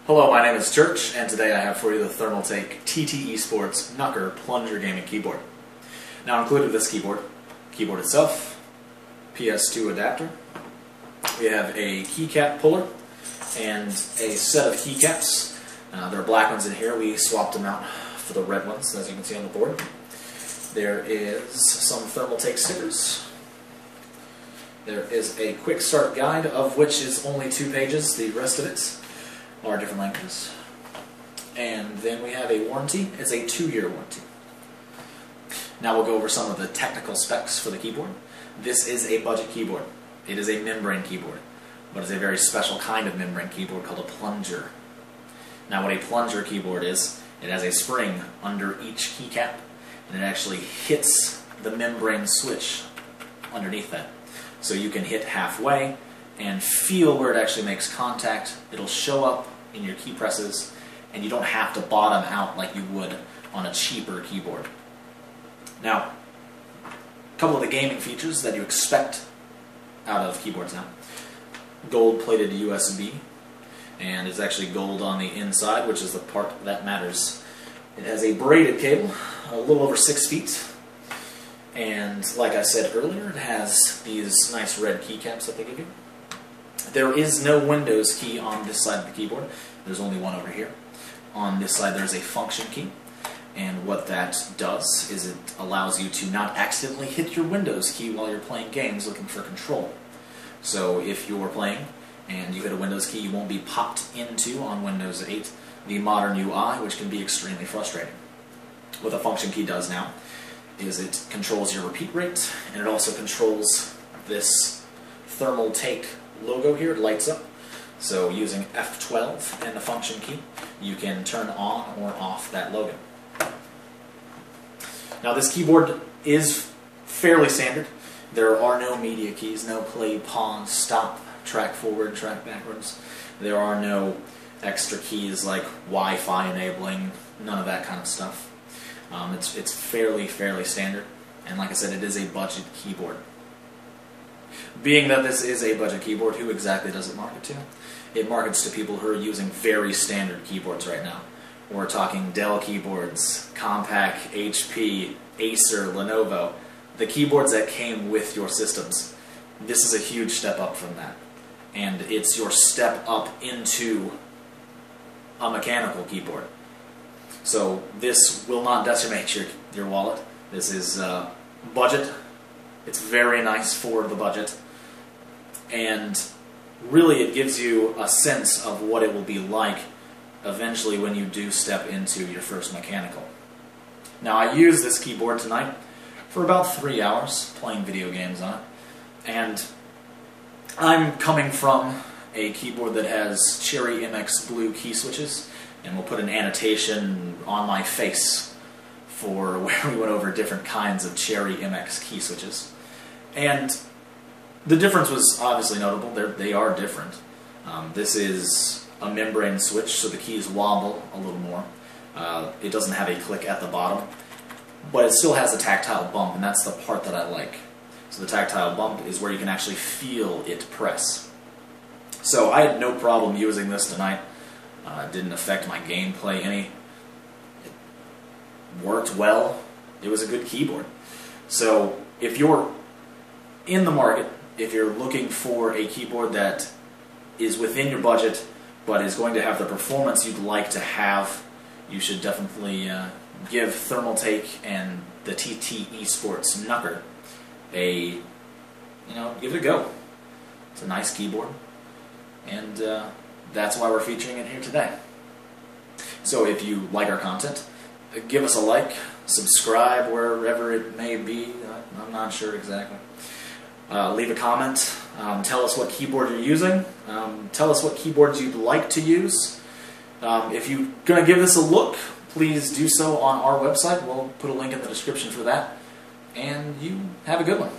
Hello, my name is Church, and today I have for you the Thermaltake TT eSports Knucker Plunger Gaming Keyboard. Now included with this keyboard itself, PS2 adapter, we have a keycap puller, and a set of keycaps. There are black ones in here. We swapped them out for the red ones, as you can see on the board. There is some Thermaltake stickers. There is a quick start guide, of which is only 2 pages. The rest of it are different languages. And then we have a warranty. It's a 2-year warranty. Now we'll go over some of the technical specs for the keyboard. This is a budget keyboard. It is a membrane keyboard, but it's a very special kind of membrane keyboard called a plunger. Now what a plunger keyboard is, it has a spring under each keycap, and it actually hits the membrane switch underneath that. So you can hit halfway and feel where it actually makes contact. It'll show up in your key presses, and you don't have to bottom out like you would on a cheaper keyboard. Now, a couple of the gaming features that you expect out of keyboards now. Gold-plated USB, and it's actually gold on the inside, which is the part that matters. It has a braided cable, a little over 6 feet. And like I said earlier, it has these nice red keycaps that they give you. There is no Windows key on this side of the keyboard. There's only one over here. On this side there's a function key. And what that does is it allows you to not accidentally hit your Windows key while you're playing games looking for control. So if you're playing and you hit a Windows key, you won't be popped into on Windows 8 the modern UI, which can be extremely frustrating. What the function key does now is it controls your repeat rate, and it also controls this Thermaltake logo here. It lights up. So using F12 and the function key, you can turn on or off that logo. Now this keyboard is fairly standard. There are no media keys, no play, pause, stop, track forward, track backwards. There are no extra keys like Wi-Fi enabling, none of that kind of stuff. It's fairly standard, and like I said, it is a budget keyboard. Being that this is a budget keyboard, who exactly does it market to? It markets to people who are using very standard keyboards right now. We're talking Dell keyboards, Compaq, HP, Acer, Lenovo, the keyboards that came with your systems. This is a huge step up from that, and it's your step up into a mechanical keyboard. So this will not decimate your wallet. This is budget. It's very nice for the budget. And really it gives you a sense of what it will be like eventually when you do step into your first mechanical. Now I used this keyboard tonight for about 3 hours playing video games on it. And I'm coming from a keyboard that has Cherry MX blue key switches, and we'll put an annotation on my face for where we went over different kinds of Cherry MX key switches. And the difference was obviously notable. They are different. This is a membrane switch, so the keys wobble a little more. It doesn't have a click at the bottom, but it still has a tactile bump, and that's the part that I like. So the tactile bump is where you can actually feel it press. So I had no problem using this tonight. It didn't affect my gameplay any. It worked well. It was a good keyboard. So if you're in the market, if you're looking for a keyboard that is within your budget but is going to have the performance you'd like to have, you should definitely give Thermaltake and the TT eSports Knucker give it a go. It's a nice keyboard, and that's why we're featuring it here today. So if you like our content, give us a like, subscribe wherever it may be. I'm not sure exactly. Leave a comment. Tell us what keyboard you're using. Tell us what keyboards you'd like to use. If you're going to give this a look, please do so on our website. We'll put a link in the description for that. And you have a good one.